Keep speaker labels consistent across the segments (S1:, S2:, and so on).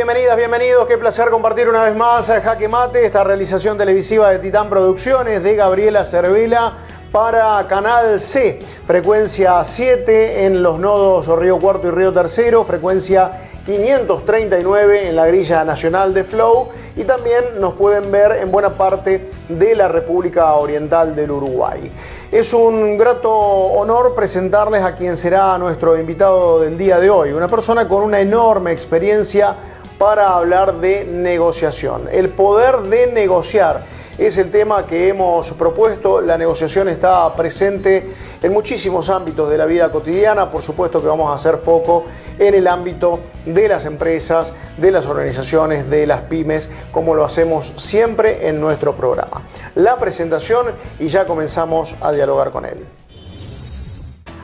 S1: bienvenidas, bienvenidos. Qué placer compartir una vez más Jaque Mate, esta realización televisiva de Titán Producciones de Gabriela Cervela para Canal C, frecuencia 7 en los nodos Río Cuarto y Río Tercero, frecuencia 539 en la grilla nacional de Flow, y también nos pueden ver en buena parte de la República Oriental del Uruguay. Es un grato honor presentarles a quien será nuestro invitado del día de hoy, una persona con una enorme experiencia para hablar de negociación. El poder de negociar es el tema que hemos propuesto. La negociación está presente en muchísimos ámbitos de la vida cotidiana. Por supuesto que vamos a hacer foco en el ámbito de las empresas, de las organizaciones, de las pymes, como lo hacemos siempre en nuestro programa. La presentación y ya comenzamos a dialogar con él.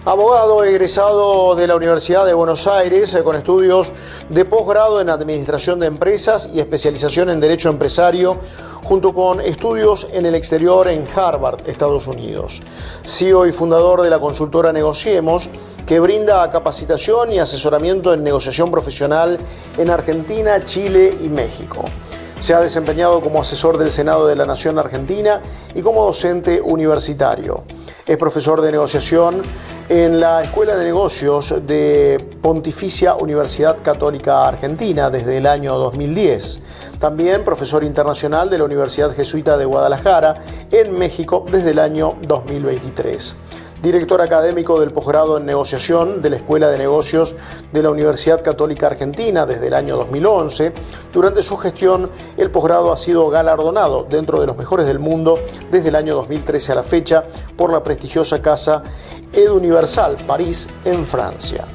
S1: Abogado egresado de la Universidad de Buenos Aires con estudios de posgrado en Administración de Empresas y especialización en Derecho Empresario, junto con estudios en el exterior en Harvard, Estados Unidos. CEO y fundador de la consultora Negociemos, que brinda capacitación y asesoramiento en negociación profesional en Argentina, Chile y México. Se ha desempeñado como asesor del Senado de la Nación Argentina y como docente universitario. Es profesor de negociación en la Escuela de Negocios de Pontificia Universidad Católica Argentina desde el año 2010. También profesor internacional de la Universidad Jesuita de Guadalajara en México desde el año 2023. Director académico del posgrado en negociación de la Escuela de Negocios de la Universidad Católica Argentina desde el año 2011. Durante su gestión, el posgrado ha sido galardonado dentro de los mejores del mundo desde el año 2013 a la fecha por la prestigiosa casa Eduniversal París en Francia.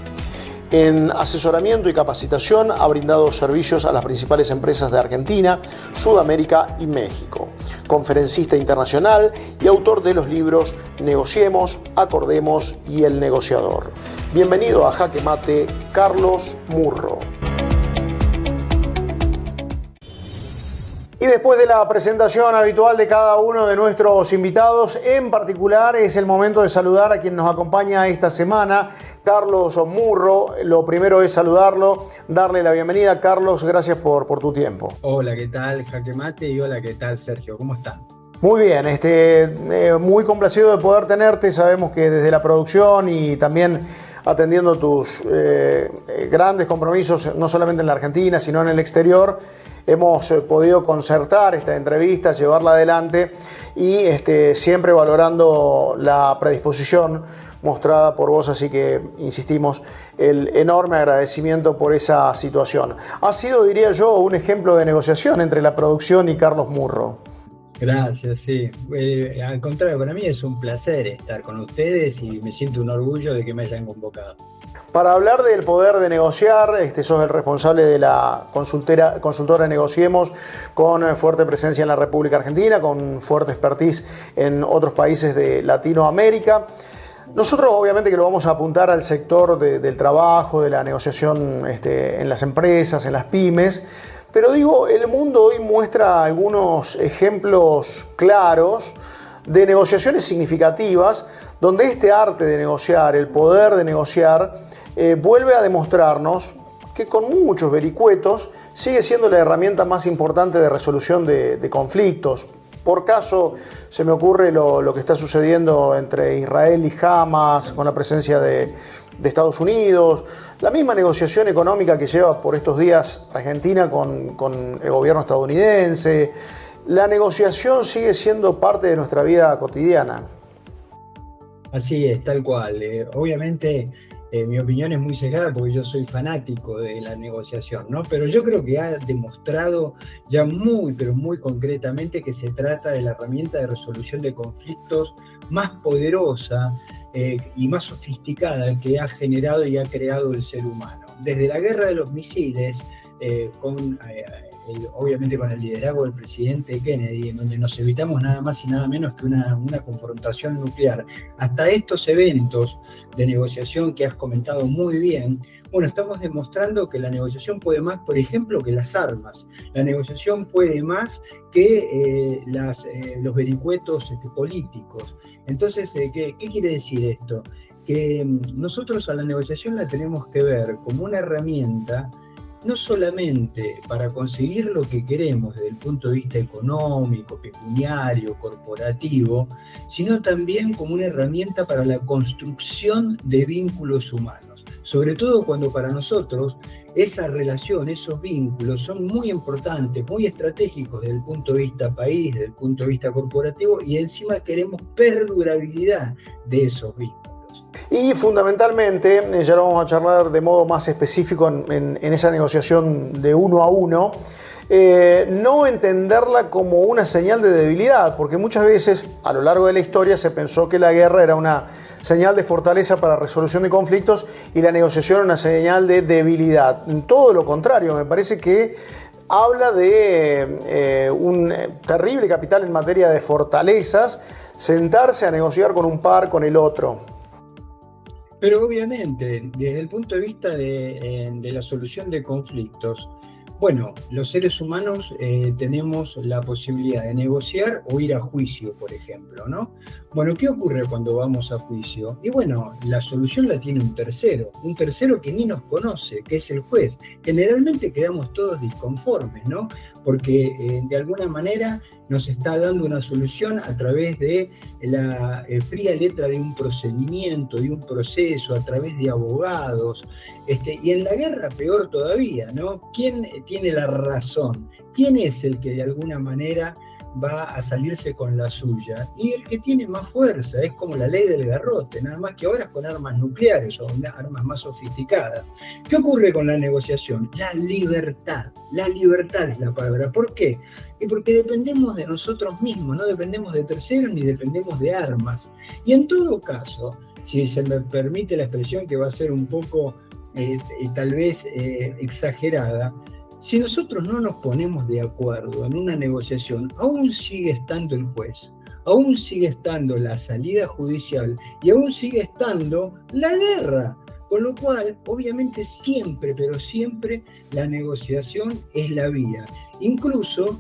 S1: En asesoramiento y capacitación ha brindado servicios a las principales empresas de Argentina, Sudamérica y México. Conferencista internacional y autor de los libros Negociemos, Acordemos y El Negociador. Bienvenido a Jaque Mate, Carlos Murro. Y después de la presentación habitual de cada uno de nuestros invitados, en particular es el momento de saludar a quien nos acompaña esta semana, Carlos Murro. Lo primero es saludarlo, darle la bienvenida. Carlos, gracias por tu tiempo.
S2: Hola, ¿qué tal, Jaque Mate? Y hola, ¿qué tal, Sergio? ¿Cómo están?
S1: Muy bien, muy complacido de poder tenerte. Sabemos que desde la producción y también atendiendo tus grandes compromisos, no solamente en la Argentina, sino en el exterior, hemos podido concertar esta entrevista, llevarla adelante y siempre valorando la predisposición mostrada por vos, así que insistimos, el enorme agradecimiento por esa situación. Ha sido, diría yo, un ejemplo de negociación entre la producción y Carlos Murro.
S2: Gracias, sí. Al contrario, para mí es un placer estar con ustedes y me siento un orgullo de que me hayan convocado.
S1: Para hablar del poder de negociar, sos el responsable de la consultora Negociemos, con fuerte presencia en la República Argentina, con fuerte expertise en otros países de Latinoamérica. Nosotros obviamente que lo vamos a apuntar al sector del trabajo, de la negociación en las empresas, en las pymes, pero digo, el mundo hoy muestra algunos ejemplos claros de negociaciones significativas, donde este arte de negociar, el poder de negociar, vuelve a demostrarnos que con muchos vericuetos sigue siendo la herramienta más importante de resolución de conflictos. Por caso, se me ocurre lo que está sucediendo entre Israel y Hamas, con la presencia de Estados Unidos, la misma negociación económica que lleva por estos días Argentina con el gobierno estadounidense. La negociación sigue siendo parte de nuestra vida cotidiana.
S2: Así es, tal cual. Obviamente, mi opinión es muy sesgada porque yo soy fanático de la negociación, ¿no? Pero yo creo que ha demostrado ya muy, pero muy concretamente que se trata de la herramienta de resolución de conflictos más poderosa y más sofisticada que ha generado y ha creado el ser humano. Desde la guerra de los misiles, obviamente con el liderazgo del presidente Kennedy, en donde nos evitamos nada más y nada menos que una confrontación nuclear, hasta estos eventos de negociación que has comentado muy bien, bueno, estamos demostrando que la negociación puede más, por ejemplo, que las armas. La negociación puede más que los vericuetos políticos. Entonces, ¿qué quiere decir esto? Que nosotros a la negociación la tenemos que ver como una herramienta no solamente para conseguir lo que queremos desde el punto de vista económico, pecuniario, corporativo, sino también como una herramienta para la construcción de vínculos humanos. Sobre todo cuando para nosotros esa relación, esos vínculos son muy importantes, muy estratégicos desde el punto de vista país, desde el punto de vista corporativo, y encima queremos perdurabilidad de esos vínculos.
S1: Y fundamentalmente, ya lo vamos a charlar de modo más específico en esa negociación de uno a uno, no entenderla como una señal de debilidad, porque muchas veces a lo largo de la historia se pensó que la guerra era una señal de fortaleza para resolución de conflictos y la negociación una señal de debilidad. Todo lo contrario, me parece que habla de un terrible capital en materia de fortalezas, sentarse a negociar con un par, con el otro.
S2: Pero obviamente, desde el punto de vista de la solución de conflictos, bueno, los seres humanos tenemos la posibilidad de negociar o ir a juicio, por ejemplo, ¿no? Bueno, ¿qué ocurre cuando vamos a juicio? Y bueno, la solución la tiene un tercero que ni nos conoce, que es el juez. Generalmente quedamos todos disconformes, ¿no? Porque de alguna manera nos está dando una solución a través de la fría letra de un procedimiento, de un proceso, a través de abogados. Y en la guerra peor todavía, ¿no? ¿Quién tiene la razón? ¿Quién es el que de alguna manera va a salirse con la suya? Y el que tiene más fuerza, es como la ley del garrote, nada más que ahora con armas nucleares o armas más sofisticadas. ¿Qué ocurre con la negociación? La libertad es la palabra. ¿Por qué? Y porque dependemos de nosotros mismos, no dependemos de terceros ni dependemos de armas. Y en todo caso, si se me permite la expresión que va a ser un poco tal vez exagerada, si nosotros no nos ponemos de acuerdo en una negociación, aún sigue estando el juez, aún sigue estando la salida judicial y aún sigue estando la guerra. Con lo cual, obviamente siempre, pero siempre, la negociación es la vía. Incluso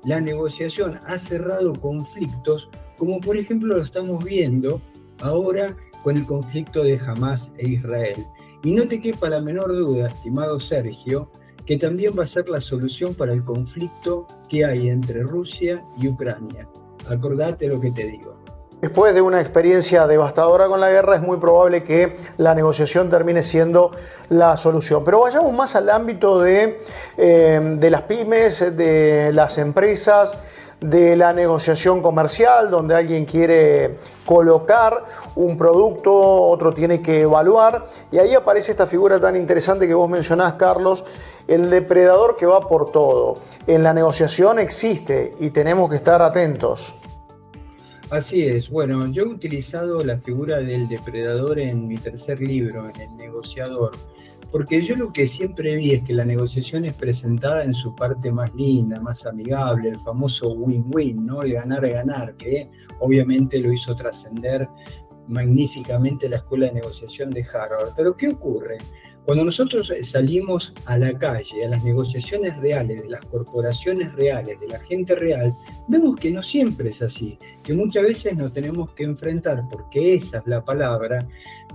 S2: la negociación ha cerrado conflictos, como por ejemplo lo estamos viendo ahora con el conflicto de Hamás e Israel. Y no te quepa la menor duda, estimado Sergio, que también va a ser la solución para el conflicto que hay entre Rusia y Ucrania. Acordate lo que te digo.
S1: Después de una experiencia devastadora con la guerra, es muy probable que la negociación termine siendo la solución. Pero vayamos más al ámbito de las pymes, de las empresas, de la negociación comercial, donde alguien quiere colocar un producto, otro tiene que evaluar, y ahí aparece esta figura tan interesante que vos mencionás, Carlos, el depredador que va por todo. En la negociación existe y tenemos que estar atentos.
S2: Así es. Bueno, yo he utilizado la figura del depredador en mi tercer libro, en El negociador, porque yo lo que siempre vi es que la negociación es presentada en su parte más linda, más amigable, el famoso win-win, ¿no? El ganar-ganar, que obviamente lo hizo trascender magníficamente la Escuela de Negociación de Harvard. Pero ¿qué ocurre? Cuando nosotros salimos a la calle, a las negociaciones reales, de las corporaciones reales, de la gente real, vemos que no siempre es así, que muchas veces nos tenemos que enfrentar, porque esa es la palabra,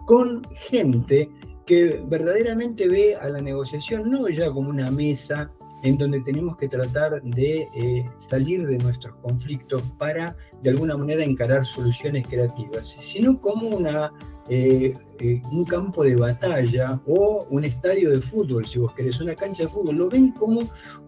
S2: con gente que verdaderamente ve a la negociación no ya como una mesa en donde tenemos que tratar de salir de nuestros conflictos para de alguna manera encarar soluciones creativas, sino como un campo de batalla o un estadio de fútbol, si vos querés, una cancha de fútbol. Lo ven como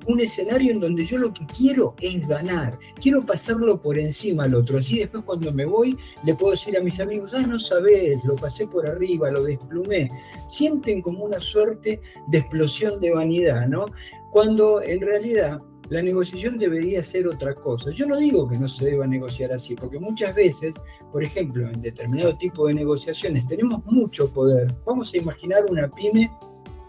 S2: un escenario en donde yo lo que quiero es ganar, quiero pasarlo por encima al otro, así después cuando me voy le puedo decir a mis amigos, no sabés, lo pasé por arriba, lo desplumé. Sienten como una suerte de explosión de vanidad, ¿no? Cuando en realidad la negociación debería ser otra cosa. Yo no digo que no se deba negociar así, porque muchas veces, por ejemplo, en determinado tipo de negociaciones tenemos mucho poder. Vamos a imaginar una pyme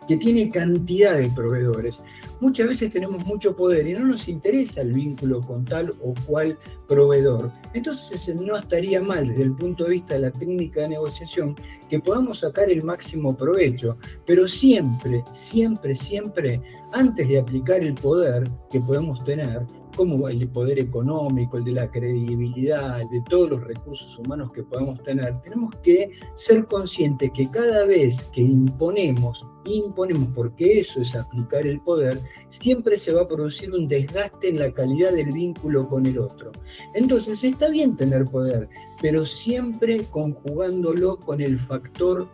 S2: que tiene cantidad de proveedores. Muchas veces tenemos mucho poder y no nos interesa el vínculo con tal o cual proveedor. Entonces no estaría mal desde el punto de vista de la técnica de negociación que podamos sacar el máximo provecho, pero siempre, siempre, siempre, antes de aplicar el poder que podemos tener, como el de poder económico, el de la credibilidad, el de todos los recursos humanos que podamos tener, tenemos que ser conscientes que cada vez que imponemos, porque eso es aplicar el poder, siempre se va a producir un desgaste en la calidad del vínculo con el otro. Entonces está bien tener poder, pero siempre conjugándolo con el factor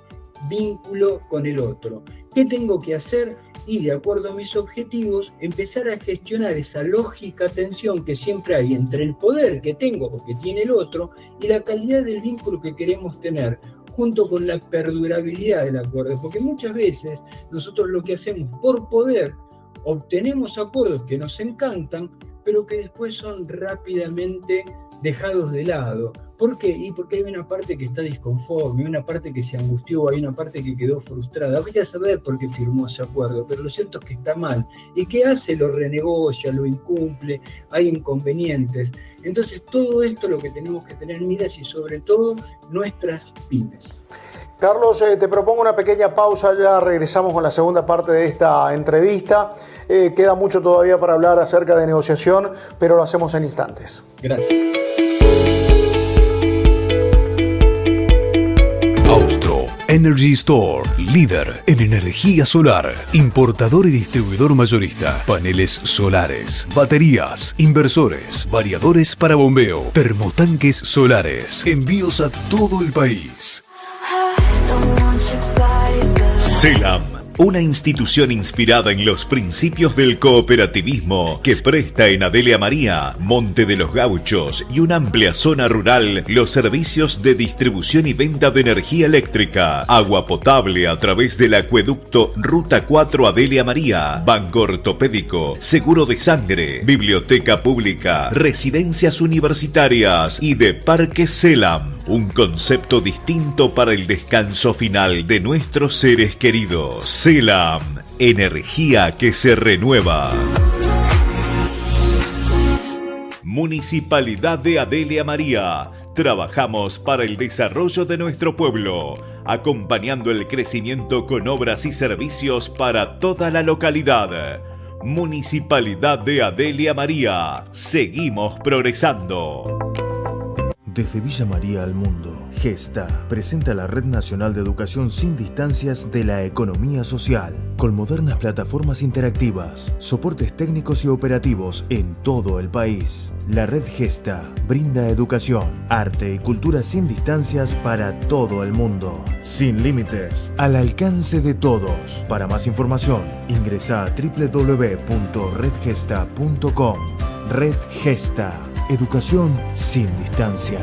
S2: vínculo con el otro. ¿Qué tengo que hacer? Y de acuerdo a mis objetivos, empezar a gestionar esa lógica tensión que siempre hay entre el poder que tengo o que tiene el otro y la calidad del vínculo que queremos tener, junto con la perdurabilidad del acuerdo, porque muchas veces nosotros lo que hacemos por poder, obtenemos acuerdos que nos encantan, pero que después son rápidamente dejados de lado. ¿Por qué? Y porque hay una parte que está disconforme, hay una parte que se angustió, hay una parte que quedó frustrada. Vaya a saber por qué firmó ese acuerdo, pero lo cierto es que está mal. ¿Y qué hace? Lo renegocia, lo incumple, hay inconvenientes. Entonces todo esto lo que tenemos que tener miras y sobre todo nuestras pymes.
S1: Carlos, te propongo una pequeña pausa, ya regresamos con la segunda parte de esta entrevista. Queda mucho todavía para hablar acerca de negociación, pero lo hacemos en instantes.
S2: Gracias.
S3: Austro Energy Store, líder en energía solar, importador y distribuidor mayorista, paneles solares, baterías, inversores, variadores para bombeo, termotanques solares, envíos a todo el país.
S4: CELAM, una institución inspirada en los principios del cooperativismo que presta en Adelia María, Monte de los Gauchos y una amplia zona rural los servicios de distribución y venta de energía eléctrica, agua potable a través del acueducto Ruta 4 Adelia María, banco ortopédico, seguro de sangre, biblioteca pública, residencias universitarias y de Parque CELAM. Un concepto distinto para el descanso final de nuestros seres queridos. CELAM, energía que se renueva. Municipalidad de Adelia María. Trabajamos para el desarrollo de nuestro pueblo, acompañando el crecimiento con obras y servicios para toda la localidad. Municipalidad de Adelia María. Seguimos progresando.
S5: Desde Villa María al mundo, Gesta presenta la Red Nacional de Educación sin Distancias de la Economía Social, con modernas plataformas interactivas, soportes técnicos y operativos en todo el país. La Red Gesta brinda educación, arte y cultura sin distancias para todo el mundo, sin límites, al alcance de todos. Para más información, ingresa a www.redgesta.com. Red Gesta. Educación sin distancia.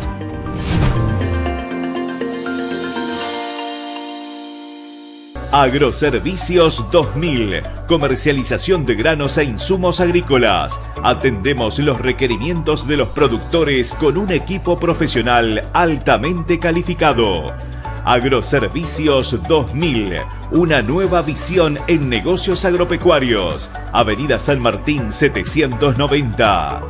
S4: Agroservicios 2000, comercialización de granos e insumos agrícolas. Atendemos los requerimientos de los productores con un equipo profesional altamente calificado. Agroservicios 2000, una nueva visión en negocios agropecuarios. Avenida San Martín 790.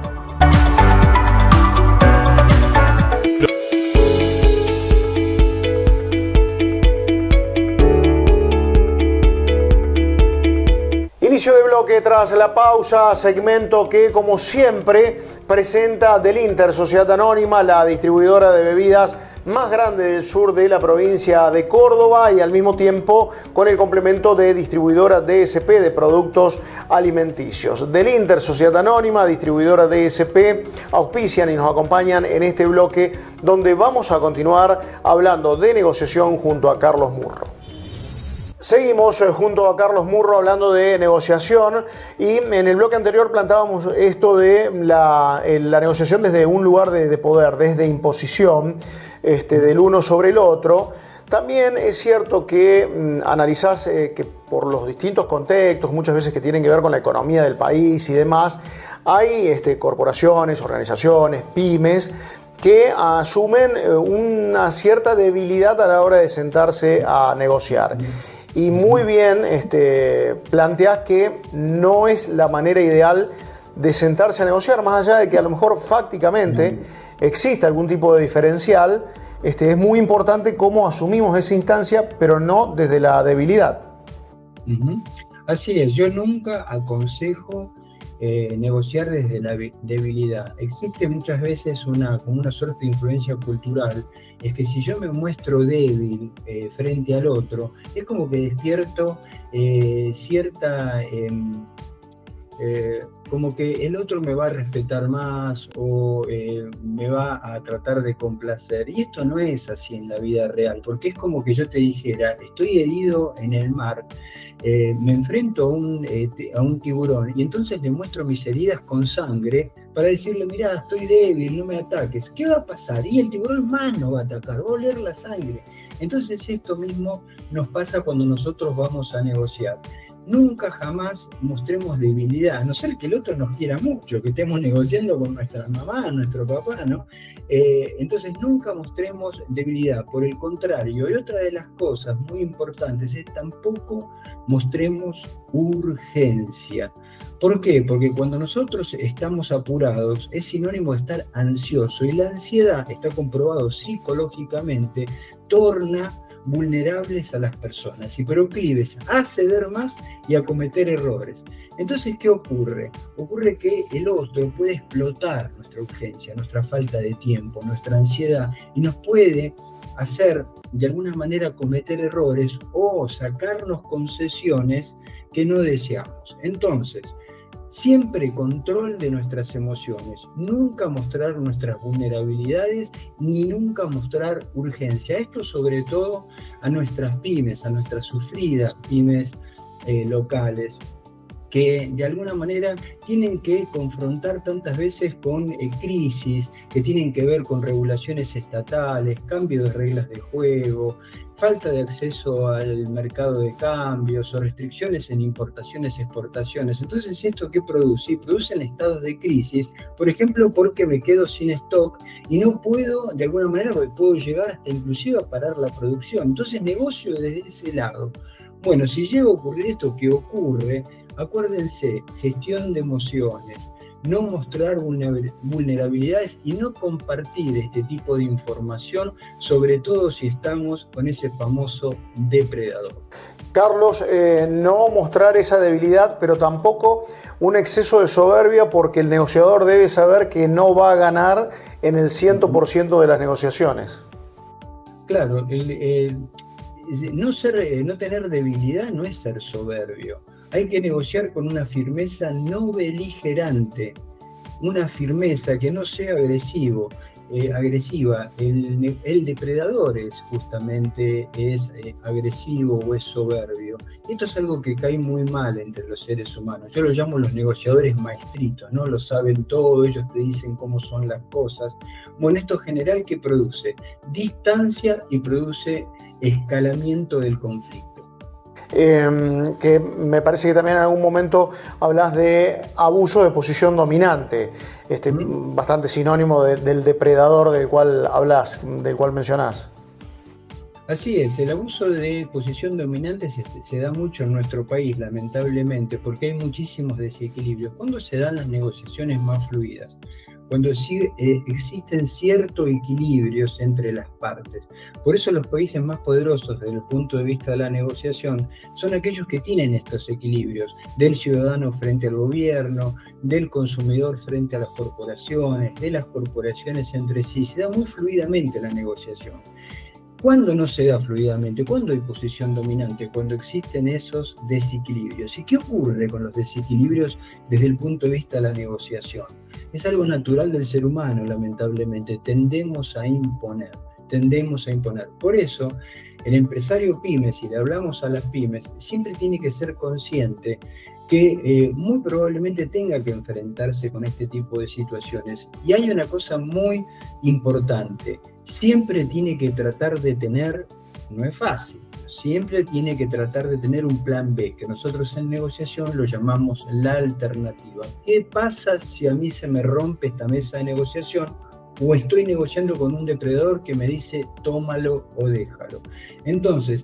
S1: Inicio de bloque tras la pausa, segmento que como siempre presenta Delinter, Sociedad Anónima, la distribuidora de bebidas más grande del sur de la provincia de Córdoba y al mismo tiempo con el complemento de distribuidora DSP de productos alimenticios. Delinter, Sociedad Anónima, distribuidora DSP, auspician y nos acompañan en este bloque donde vamos a continuar hablando de negociación junto a Carlos Murro. Seguimos junto a Carlos Murro hablando de negociación y en el bloque anterior plantábamos esto de la negociación desde un lugar de poder, desde imposición del uno sobre el otro. También es cierto que analizás que por los distintos contextos, muchas veces que tienen que ver con la economía del país y demás, hay corporaciones, organizaciones, pymes, que asumen una cierta debilidad a la hora de sentarse a negociar. Y muy bien planteás que no es la manera ideal de sentarse a negociar, más allá de que a lo mejor fácticamente existe algún tipo de diferencial. Es muy importante cómo asumimos esa instancia, pero no desde la debilidad.
S2: Así es, yo nunca aconsejo negociar desde la debilidad. Existe muchas veces como una suerte de influencia cultural, es que si yo me muestro débil frente al otro, es como que despierto cierta... como que el otro me va a respetar más o me va a tratar de complacer. Y esto no es así en la vida real, porque es como que yo te dijera, estoy herido en el mar, me enfrento a un tiburón y entonces le muestro mis heridas con sangre para decirle, mirá, estoy débil, no me ataques. ¿Qué va a pasar? Y el tiburón más no va a atacar, va a oler la sangre. Entonces esto mismo nos pasa cuando nosotros vamos a negociar. Nunca jamás mostremos debilidad, a no ser que el otro nos quiera mucho, que estemos negociando con nuestra mamá, nuestro papá, ¿no? Entonces nunca mostremos debilidad, por el contrario. Y otra de las cosas muy importantes es tampoco mostremos urgencia. ¿Por qué? Porque cuando nosotros estamos apurados es sinónimo de estar ansioso, y la ansiedad, está comprobado psicológicamente, torna vulnerables a las personas y proclives a ceder más y a cometer errores. Entonces, ¿qué ocurre? Ocurre que el otro puede explotar nuestra urgencia, nuestra falta de tiempo, nuestra ansiedad, y nos puede hacer de alguna manera cometer errores o sacarnos concesiones que no deseamos. Entonces, siempre control de nuestras emociones, nunca mostrar nuestras vulnerabilidades ni nunca mostrar urgencia. Esto sobre todo a nuestras pymes, a nuestras sufridas pymes locales, que de alguna manera tienen que confrontar tantas veces con crisis que tienen que ver con regulaciones estatales, cambio de reglas de juego, falta de acceso al mercado de cambios o restricciones en importaciones y exportaciones. Entonces, ¿esto qué produce? Producen estados de crisis, por ejemplo, porque me quedo sin stock y no puedo, de alguna manera, puedo llegar hasta inclusive a parar la producción. Entonces, negocio desde ese lado. Bueno, si llega a ocurrir esto que ocurre, acuérdense, gestión de emociones, no mostrar vulnerabilidades y no compartir este tipo de información, sobre todo si estamos con ese famoso depredador.
S1: Carlos, no mostrar esa debilidad, pero tampoco un exceso de soberbia, porque el negociador debe saber que no va a ganar en el 100% de las negociaciones.
S2: Claro, no tener debilidad no es ser soberbio. Hay que negociar con una firmeza no beligerante, una firmeza que no sea agresiva. El depredador justamente es agresivo o es soberbio. Esto es algo que cae muy mal entre los seres humanos. Yo los llamo los negociadores maestritos, ¿no? Lo saben todo, ellos te dicen cómo son las cosas. Bueno, esto general, ¿qué produce? Distancia y produce escalamiento del conflicto.
S1: Que me parece que también en algún momento hablas de abuso de posición dominante, bastante sinónimo del depredador del cual hablas, del cual mencionás.
S2: Así es, el abuso de posición dominante se da mucho en nuestro país, lamentablemente, porque hay muchísimos desequilibrios. ¿Cuándo se dan las negociaciones más fluidas? Cuando existen ciertos equilibrios entre las partes. Por eso los países más poderosos desde el punto de vista de la negociación son aquellos que tienen estos equilibrios, del ciudadano frente al gobierno, del consumidor frente a las corporaciones, de las corporaciones entre sí. Se da muy fluidamente la negociación. ¿Cuándo no se da fluidamente? ¿Cuándo hay posición dominante? Cuando existen esos desequilibrios. ¿Y qué ocurre con los desequilibrios desde el punto de vista de la negociación? Es algo natural del ser humano, lamentablemente. Tendemos a imponer. Por eso, el empresario pyme, si le hablamos a las pymes, siempre tiene que ser consciente que muy probablemente tenga que enfrentarse con este tipo de situaciones. Y hay una cosa muy importante, siempre tiene que tratar de tener, no es fácil, siempre tiene que tratar de tener un plan B, que nosotros en negociación lo llamamos la alternativa. ¿Qué pasa si a mí se me rompe esta mesa de negociación o estoy negociando con un depredador que me dice tómalo o déjalo? Entonces,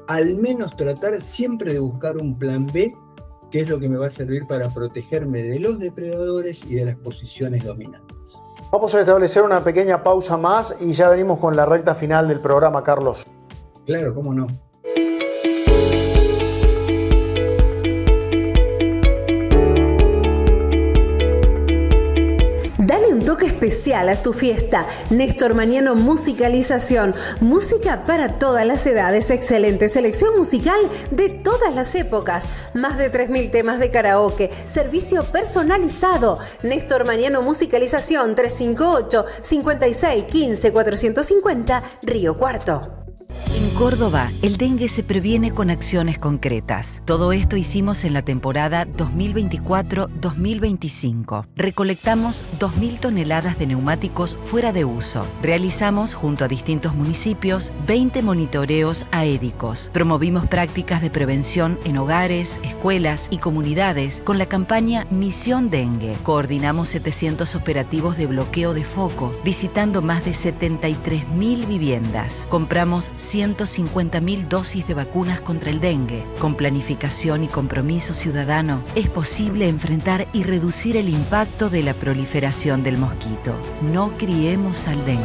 S2: al menos tratar siempre de buscar un plan B, que es lo que me va a servir para protegerme de los depredadores y de las posiciones dominantes.
S1: Vamos a establecer una pequeña pausa más y ya venimos con la recta final del programa, Carlos.
S2: Claro, cómo no.
S6: Dale un toque especial a tu fiesta. Néstor Maniano Musicalización. Música para todas las edades. Excelente selección musical de todas las épocas. Más de 3.000 temas de karaoke. Servicio personalizado. Néstor Maniano Musicalización 358-5615-450 Río Cuarto.
S7: En Córdoba, el dengue se previene con acciones concretas. Todo esto hicimos en la temporada 2024-2025. Recolectamos 2.000 toneladas de neumáticos fuera de uso. Realizamos, junto a distintos municipios, 20 monitoreos aédicos. Promovimos prácticas de prevención en hogares, escuelas y comunidades con la campaña Misión Dengue. Coordinamos 700 operativos de bloqueo de foco, visitando más de 73.000 viviendas. Compramos 150.000 dosis de vacunas contra el dengue. Con planificación y compromiso ciudadano, es posible enfrentar y reducir el impacto de la proliferación del mosquito. No criemos al dengue.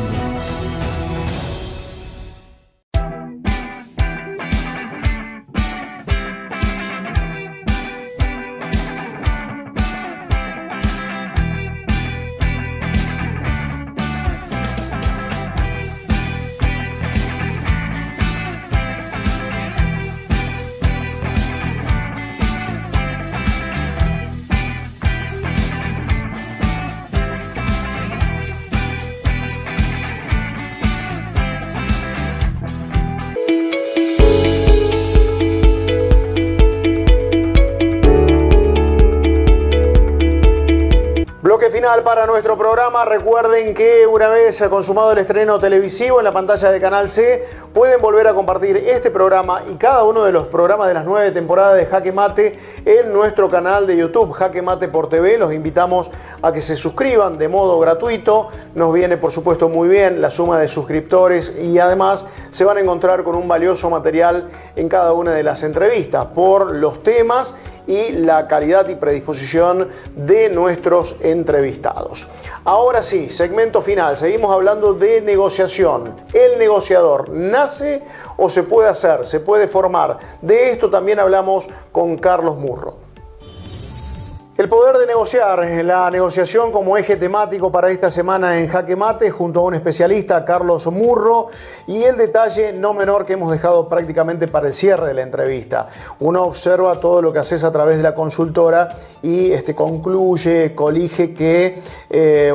S1: Final para nuestro programa. Recuerden que una vez consumado el estreno televisivo en la pantalla de Canal C, pueden volver a compartir este programa y cada uno de los programas de las 9 temporadas de Jaque Mate en nuestro canal de YouTube, Jaque Mate por TV. Los invitamos a que se suscriban de modo gratuito. Nos viene, por supuesto, muy bien la suma de suscriptores y además se van a encontrar con un valioso material en cada una de las entrevistas por los temas y la calidad y predisposición de nuestros entrevistados. Ahora sí, segmento final. Seguimos hablando de negociación. ¿El negociador nace o se puede hacer, se puede formar? De esto también hablamos con Carlos Murro. El poder de negociar, la negociación como eje temático para esta semana en Jaque Mate, junto a un especialista, Carlos Murro, y el detalle no menor que hemos dejado prácticamente para el cierre de la entrevista. Uno observa todo lo que haces a través de la consultora y concluye, colige que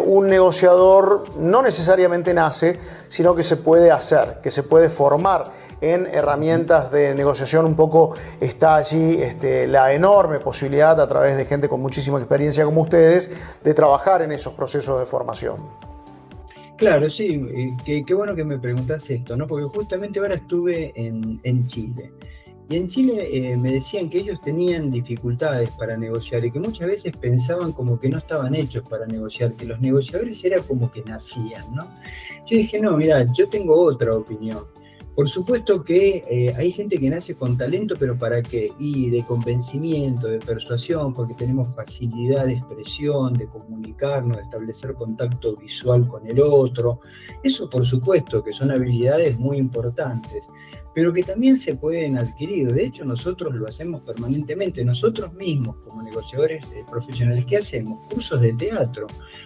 S1: un negociador no necesariamente nace, sino que se puede hacer, que se puede formar. En herramientas de negociación un poco está allí la enorme posibilidad, a través de gente con muchísima experiencia como ustedes, de trabajar en esos procesos de formación.
S2: Claro, sí, qué bueno que me preguntás esto, ¿no? Porque justamente ahora estuve en Chile. Y en Chile me decían que ellos tenían dificultades para negociar y que muchas veces pensaban como que no estaban hechos para negociar, que los negociadores era como que nacían, ¿no? Yo dije, no, mira, yo tengo otra opinión. Por supuesto que hay gente que nace con talento, pero ¿para qué? Y de convencimiento, de persuasión, porque tenemos facilidad de expresión, de comunicarnos, de establecer contacto visual con el otro. Eso por supuesto que son habilidades muy importantes, pero que también se pueden adquirir. De hecho, nosotros lo hacemos permanentemente. Nosotros mismos, como negociadores profesionales, ¿qué hacemos? Cursos de teatro.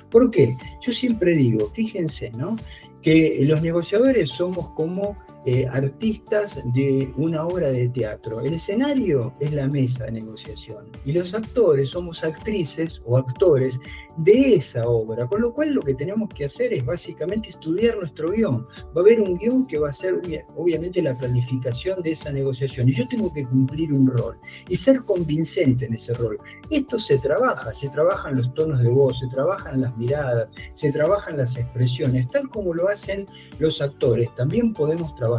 S2: ¿Por qué? Yo siempre digo, fíjense, ¿no? Que los negociadores somos como artistas de una obra de teatro. El escenario es la mesa de negociación y los actores somos actrices o actores de esa obra, con lo cual lo que tenemos que hacer es básicamente estudiar nuestro guión. Va a haber un guión que va a ser obviamente la planificación de esa negociación y yo tengo que cumplir un rol y ser convincente en ese rol. Esto se trabajan los tonos de voz, se trabajan las miradas, se trabajan las expresiones, tal como lo hacen los actores. También podemos trabajar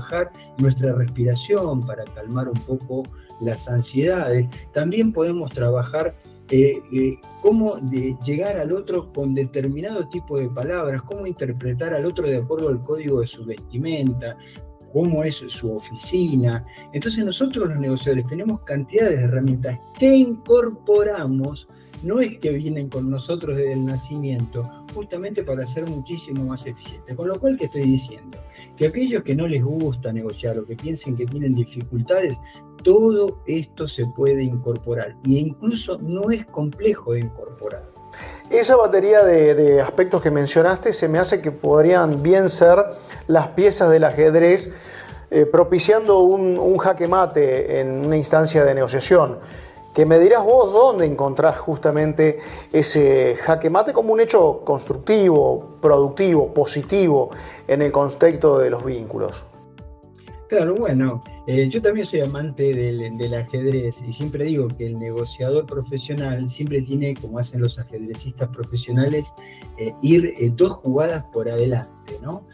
S2: nuestra respiración para calmar un poco las ansiedades. También podemos trabajar cómo llegar al otro con determinado tipo de palabras, cómo interpretar al otro de acuerdo al código de su vestimenta, cómo es su oficina. Entonces nosotros los negociadores tenemos cantidades de herramientas que incorporamos, no es que vienen con nosotros desde el nacimiento, justamente para ser muchísimo más eficientes. Con lo cual, ¿qué estoy diciendo? Que aquellos que no les gusta negociar o que piensen que tienen dificultades, todo esto se puede incorporar e incluso no es complejo de incorporar.
S1: Esa batería de aspectos que mencionaste se me hace que podrían bien ser las piezas del ajedrez, propiciando un jaque mate en una instancia de negociación. Que me dirás vos dónde encontrás justamente ese jaque mate como un hecho constructivo, productivo, positivo en el contexto de los vínculos.
S2: Claro, bueno, yo también soy amante del ajedrez y siempre digo que el negociador profesional siempre tiene, como hacen los ajedrecistas profesionales, ir 2 jugadas por adelante, ¿no?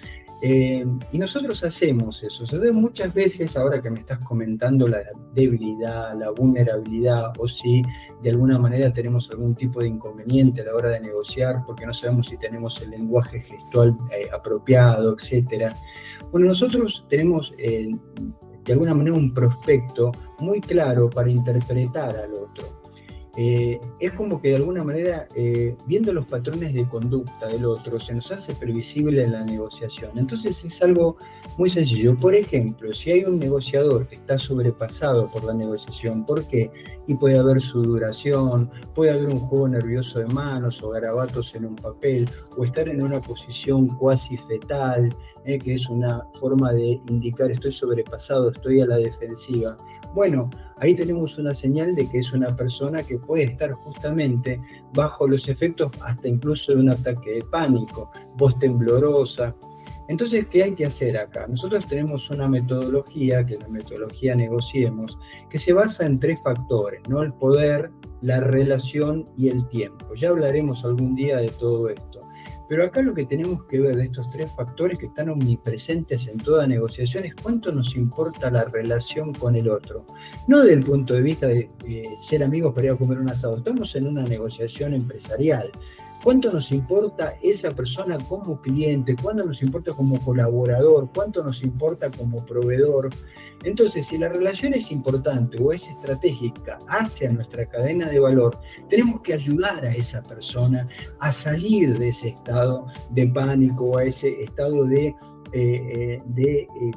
S2: Y nosotros hacemos eso. Se ve muchas veces, ahora que me estás comentando la debilidad, la vulnerabilidad, o si de alguna manera tenemos algún tipo de inconveniente a la hora de negociar, porque no sabemos si tenemos el lenguaje gestual apropiado, etc. Bueno, nosotros tenemos de alguna manera un prospecto muy claro para interpretar al otro. Es como que de alguna manera, viendo los patrones de conducta del otro, se nos hace previsible en la negociación. Entonces es algo muy sencillo. Por ejemplo, si hay un negociador que está sobrepasado por la negociación, ¿por qué? Y puede haber sudoración, puede haber un juego nervioso de manos o garabatos en un papel, o estar en una posición cuasi fetal, que es una forma de indicar estoy sobrepasado, estoy a la defensiva. Bueno, ahí tenemos una señal de que es una persona que puede estar justamente bajo los efectos hasta incluso de un ataque de pánico, voz temblorosa. Entonces, ¿qué hay que hacer acá? Nosotros tenemos una metodología, que es la metodología Negociemos, que se basa en 3 factores, ¿no? El poder, la relación y el tiempo. Ya hablaremos algún día de todo esto. Pero acá lo que tenemos que ver de estos 3 factores que están omnipresentes en toda negociación es cuánto nos importa la relación con el otro. No desde el punto de vista de ser amigos para ir a comer un asado, estamos en una negociación empresarial. ¿Cuánto nos importa esa persona como cliente? ¿Cuánto nos importa como colaborador? ¿Cuánto nos importa como proveedor? Entonces, si la relación es importante o es estratégica hacia nuestra cadena de valor, tenemos que ayudar a esa persona a salir de ese estado de pánico o a ese estado de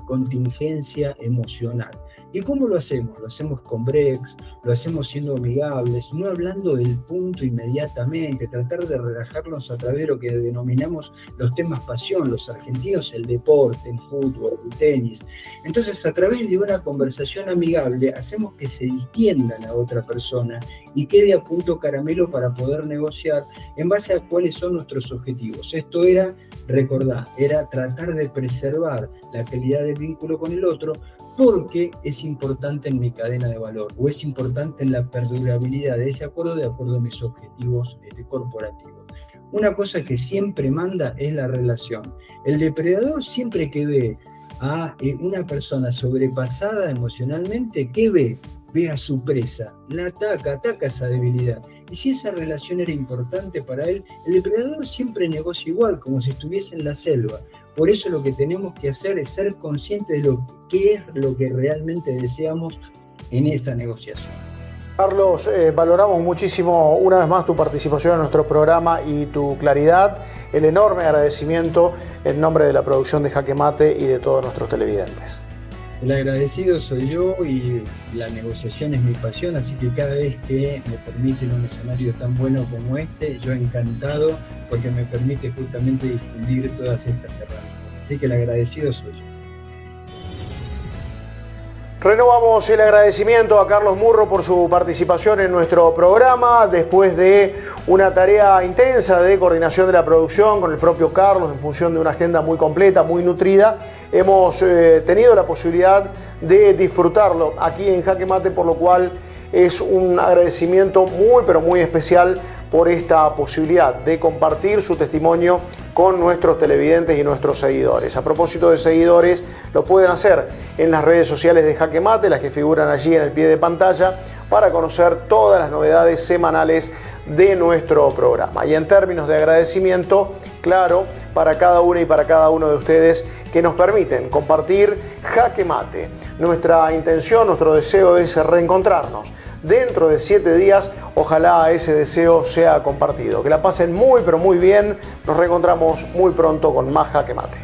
S2: contingencia emocional. ¿Y cómo lo hacemos? Lo hacemos con breaks, lo hacemos siendo amigables, no hablando del punto inmediatamente, tratar de relajarnos a través de lo que denominamos los temas pasión, los argentinos, el deporte, el fútbol, el tenis. Entonces, a través de una conversación amigable, hacemos que se distienda la otra persona y quede a punto caramelo para poder negociar en base a cuáles son nuestros objetivos. Esto era, recordá, era tratar de preservar la calidad del vínculo con el otro, porque es importante en mi cadena de valor o es importante en la perdurabilidad de ese acuerdo de acuerdo a mis objetivos corporativos. Una cosa que siempre manda es la relación. El depredador siempre que ve a una persona sobrepasada emocionalmente, ¿qué ve? Ve a su presa, la ataca esa debilidad. Y si esa relación era importante para él, el depredador siempre negocia igual, como si estuviese en la selva. Por eso lo que tenemos que hacer es ser conscientes de qué es lo que realmente deseamos en esta negociación.
S1: Carlos, valoramos muchísimo una vez más tu participación en nuestro programa y tu claridad. El enorme agradecimiento en nombre de la producción de Jaque Mate y de todos nuestros televidentes.
S2: El agradecido soy yo y la negociación es mi pasión, así que cada vez que me permiten un escenario tan bueno como este, yo encantado, porque me permite justamente difundir todas estas herramientas. Así que el agradecido soy yo.
S1: Renovamos el agradecimiento a Carlos Murro por su participación en nuestro programa después de una tarea intensa de coordinación de la producción con el propio Carlos en función de una agenda muy completa, muy nutrida. Hemos tenido la posibilidad de disfrutarlo aquí en Jaque Mate, por lo cual es un agradecimiento muy pero muy especial por esta posibilidad de compartir su testimonio con nuestros televidentes y nuestros seguidores. A propósito de seguidores, lo pueden hacer en las redes sociales de Jaque Mate, las que figuran allí en el pie de pantalla, para conocer todas las novedades semanales de nuestro programa. Y en términos de agradecimiento, claro, para cada una y para cada uno de ustedes que nos permiten compartir Jaque Mate. Nuestra intención, nuestro deseo es reencontrarnos dentro de 7 días. Ojalá ese deseo sea compartido. Que la pasen muy pero muy bien. Nos reencontramos muy pronto con más Jaque Mate.